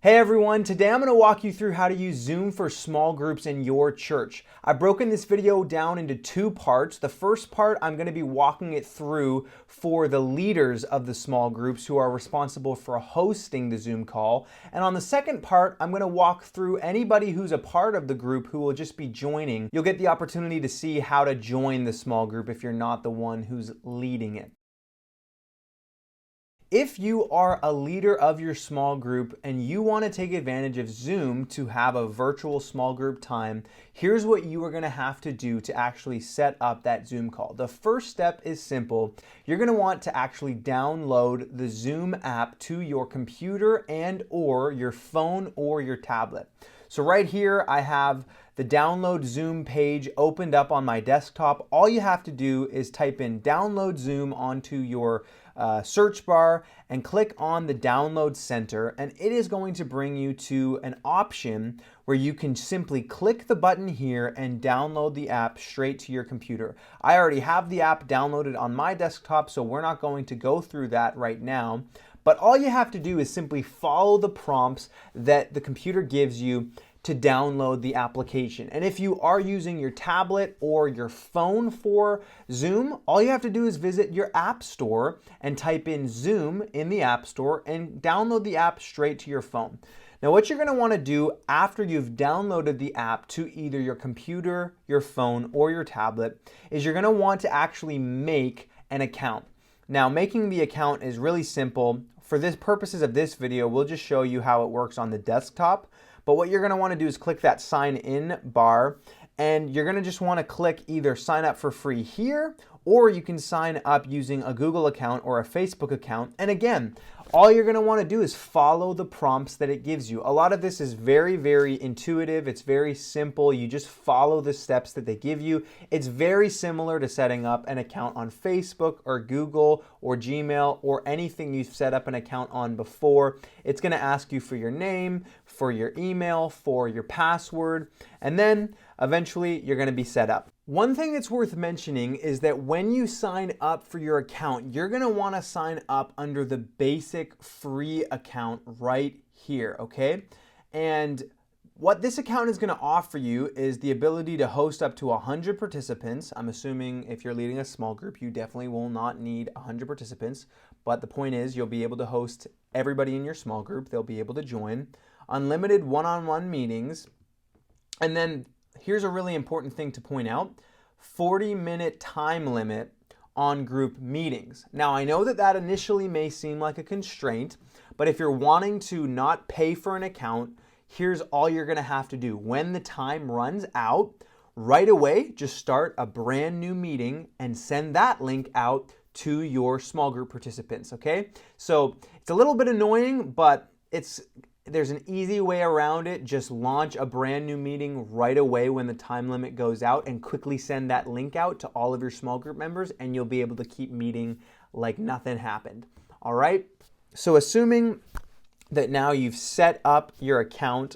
Hey everyone, today I'm going to walk you through how to use Zoom for small groups in your church. I've broken this video down into two parts. The first part, I'm going to be walking it through for the leaders of the small groups who are responsible for hosting the Zoom call. And on the second part, I'm going to walk through anybody who's a part of the group who will just be joining. You'll get the opportunity to see how to join the small group if you're not the one who's leading it. If you are a leader of your small group and you want to take advantage of Zoom to have a virtual small group time, here's what you are going to have to do to actually set up that Zoom call. The first step is simple. You're going to want to actually download the Zoom app to your computer and or your phone or your tablet. So right here I have the download Zoom page opened up on my desktop. All you have to do is type in download Zoom onto your search bar and click on the download center, and it is going to bring you to an option where you can simply click the button here and download the app straight to your computer. I already have the app downloaded on my desktop, so we're not going to go through that right now. But all you have to do is simply follow the prompts that the computer gives you to download the application. And if you are using your tablet or your phone for Zoom, all you have to do is visit your app store and type in Zoom in the app store and download the app straight to your phone. Now, what you're going to want to do after you've downloaded the app to either your computer, your phone, or your tablet is you're going to want to actually make an account. Now, making the account is really simple. For this purposes of this video, we'll just show you how it works on the desktop. But what you're going to want to do is click that sign in bar, and you're going to just want to click either sign up for free here, or you can sign up using a Google account or a Facebook account. And again, all you're going to want to do is follow the prompts that it gives you. A lot of this is very, very intuitive. It's very simple. You just follow the steps that they give you. It's very similar to setting up an account on Facebook or Google or Gmail or anything you've set up an account on before. It's going to ask you for your name, for your email, for your password, and then eventually you're going to be set up. One thing that's worth mentioning is that when you sign up for your account, you're going to want to sign up under the basic free account right here, okay? And what this account is going to offer you is the ability to host up to 100 participants. I'm assuming if you're leading a small group, you definitely will not need 100 participants. But the point is you'll be able to host everybody in your small group. They'll be able to join. Unlimited one-on-one meetings. And then here's a really important thing to point out, 40-minute time limit on group meetings. Now, I know that that initially may seem like a constraint, but if you're wanting to not pay for an account, here's all you're going to have to do. When the time runs out, right away, just start a brand new meeting and send that link out to your small group participants, okay? So it's a little bit annoying, but there's an easy way around it. Just launch a brand new meeting right away when the time limit goes out and quickly send that link out to all of your small group members, and you'll be able to keep meeting like nothing happened. All right? So assuming that now you've set up your account,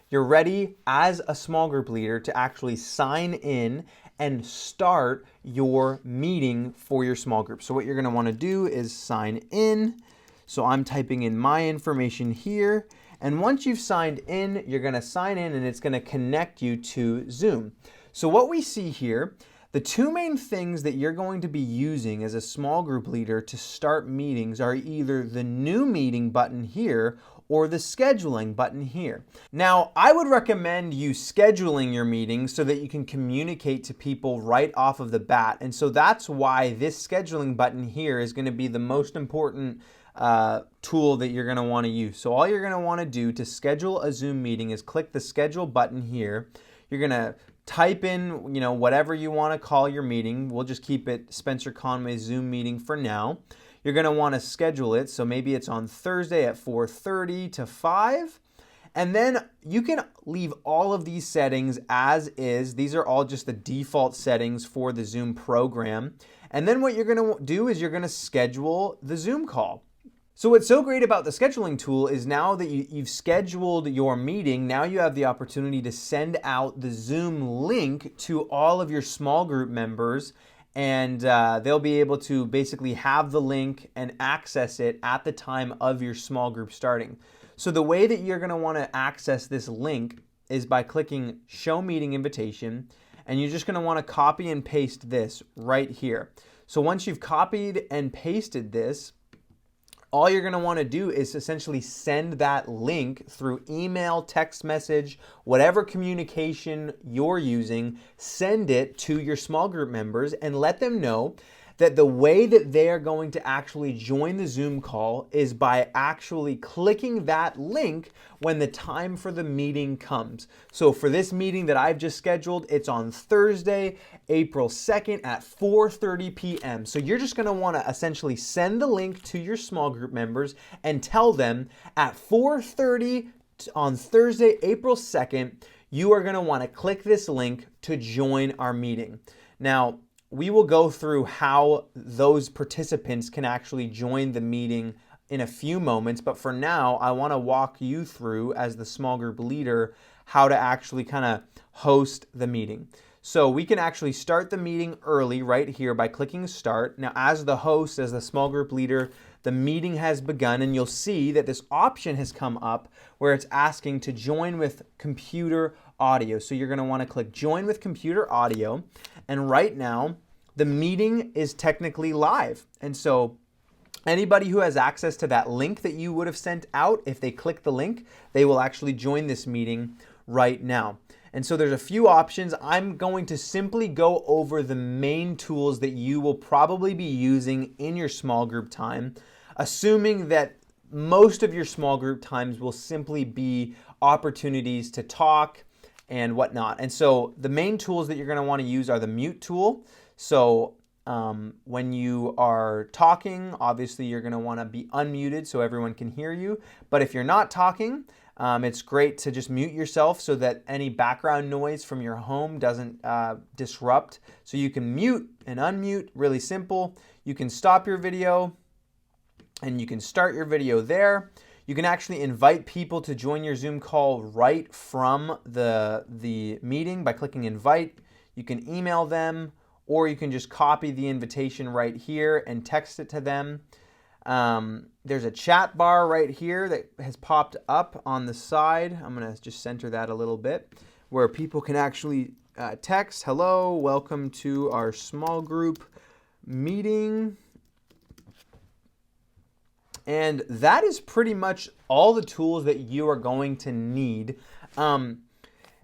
you're ready as a small group leader to actually sign in and start your meeting for your small group. So what you're going to want to do is sign in. So I'm typing in my information here. And once you've signed in, you're going to sign in and it's going to connect you to Zoom. So what we see here, the two main things that you're going to be using as a small group leader to start meetings are either the new meeting button here or the scheduling button here. Now, I would recommend you scheduling your meetings so that you can communicate to people right off of the bat. And so that's why this scheduling button here is going to be the most important tool that you're going to want to use. So all you're going to want to do to schedule a Zoom meeting is click the schedule button here. You're going to type in, whatever you want to call your meeting. We'll just keep it Spencer Conway Zoom meeting for now. You're going to want to schedule it. So maybe it's on Thursday at 4:30 to 5. And then you can leave all of these settings as is. These are all just the default settings for the Zoom program. And then what you're going to do is you're going to schedule the Zoom call. So what's so great about the scheduling tool is now that you've scheduled your meeting, now you have the opportunity to send out the Zoom link to all of your small group members, and they'll be able to basically have the link and access it at the time of your small group starting. So the way that you're going to want to access this link is by clicking Show Meeting Invitation, and you're just going to want to copy and paste this right here. So once you've copied and pasted this, all you're going to want to do is essentially send that link through email, text message, whatever communication you're using, send it to your small group members and let them know that the way that they are going to actually join the Zoom call is by actually clicking that link when the time for the meeting comes. So for this meeting that I've just scheduled, it's on Thursday, April 2nd at 4:30 p.m. So you're just going to want to essentially send the link to your small group members and tell them at 4:30 on Thursday, April 2nd, you are going to want to click this link to join our meeting. Now, we will go through how those participants can actually join the meeting in a few moments, but for now, I want to walk you through, as the small group leader, how to actually kind of host the meeting. So we can actually start the meeting early right here by clicking Start. Now, as the host, as the small group leader, the meeting has begun, and you'll see that this option has come up where it's asking to join with computer audio. So you're going to want to click Join with Computer Audio, and right now, the meeting is technically live. And so anybody who has access to that link that you would have sent out, if they click the link, they will actually join this meeting right now. And so there's a few options. I'm going to simply go over the main tools that you will probably be using in your small group time, assuming that most of your small group times will simply be opportunities to talk and whatnot. And so the main tools that you're going to want to use are the mute tool. So when you are talking, obviously you're going to want to be unmuted so everyone can hear you. But if you're not talking, it's great to just mute yourself so that any background noise from your home doesn't disrupt. So you can mute and unmute, really simple. You can stop your video and you can start your video there. You can actually invite people to join your Zoom call right from the meeting by clicking Invite. You can email them, or you can just copy the invitation right here and text it to them. There's a chat bar right here that has popped up on the side. I'm going to just center that a little bit, where people can actually text, "Hello, welcome to our small group meeting." And that is pretty much all the tools that you are going to need.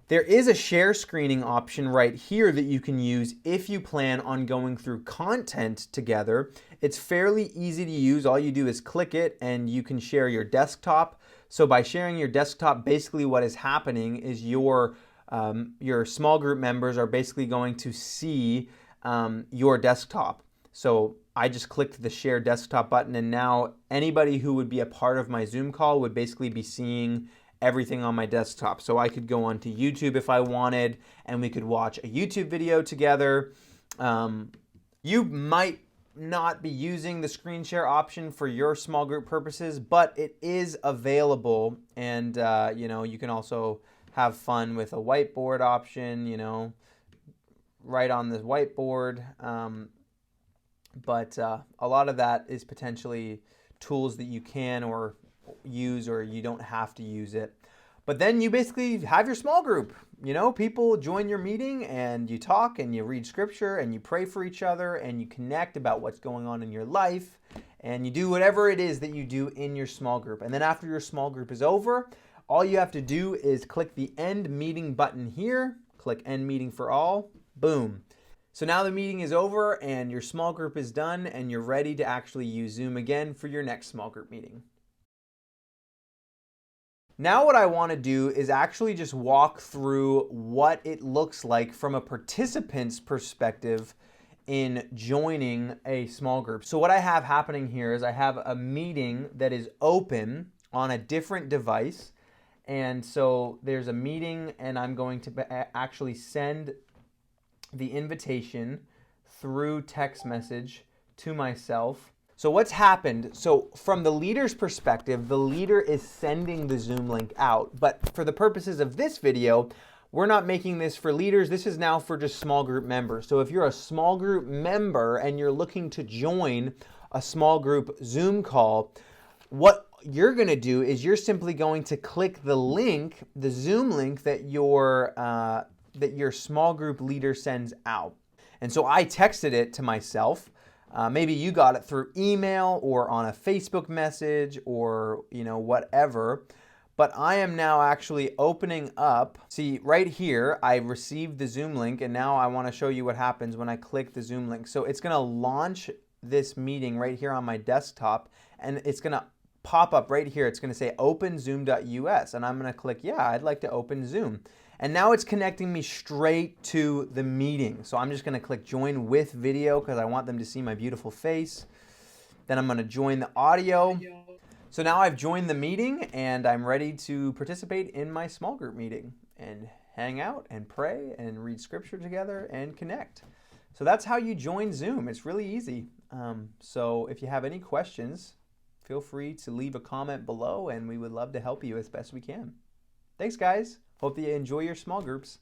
There is a share screening option right here that you can use if you plan on going through content together. It's fairly easy to use. All you do is click it and you can share your desktop. So by sharing your desktop, basically what is happening is your small group members are basically going to see your desktop. So I just clicked the share desktop button, and now anybody who would be a part of my Zoom call would basically be seeing everything on my desktop. So I could go onto YouTube if I wanted, and we could watch a YouTube video together. You might not be using the screen share option for your small group purposes, but it is available, and you can also have fun with a whiteboard option, right on the whiteboard. But a lot of that is potentially tools that you can or use, or you don't have to use it. But then you basically have your small group. People join your meeting and you talk and you read scripture and you pray for each other and you connect about what's going on in your life, and you do whatever it is that you do in your small group. And then after your small group is over, all you have to do is click the End Meeting button here, click End Meeting for All, boom. So now the meeting is over and your small group is done and you're ready to actually use Zoom again for your next small group meeting. Now what I want to do is actually just walk through what it looks like from a participant's perspective in joining a small group. So what I have happening here is I have a meeting that is open on a different device. And so there's a meeting and I'm going to actually send the invitation through text message to myself. So what's happened? So from the leader's perspective, the leader is sending the Zoom link out. But for the purposes of this video, we're not making this for leaders. This is now for just small group members. So if you're a small group member and you're looking to join a small group Zoom call, what you're going to do is you're simply going to click the link, the Zoom link that your small group leader sends out. And so I texted it to myself. Maybe you got it through email or on a Facebook message or, whatever. But I am now actually opening up. See, right here, I received the Zoom link, and now I want to show you what happens when I click the Zoom link. So it's going to launch this meeting right here on my desktop, and it's going to pop up right here. It's going to say openzoom.us, and I'm going to click, yeah, I'd like to open Zoom. And now it's connecting me straight to the meeting. So I'm just going to click join with video because I want them to see my beautiful face. Then I'm going to join the audio. So now I've joined the meeting and I'm ready to participate in my small group meeting and hang out and pray and read scripture together and connect. So that's how you join Zoom. It's really easy. So if you have any questions, feel free to leave a comment below and we would love to help you as best we can. Thanks, guys. Hope that you enjoy your small groups.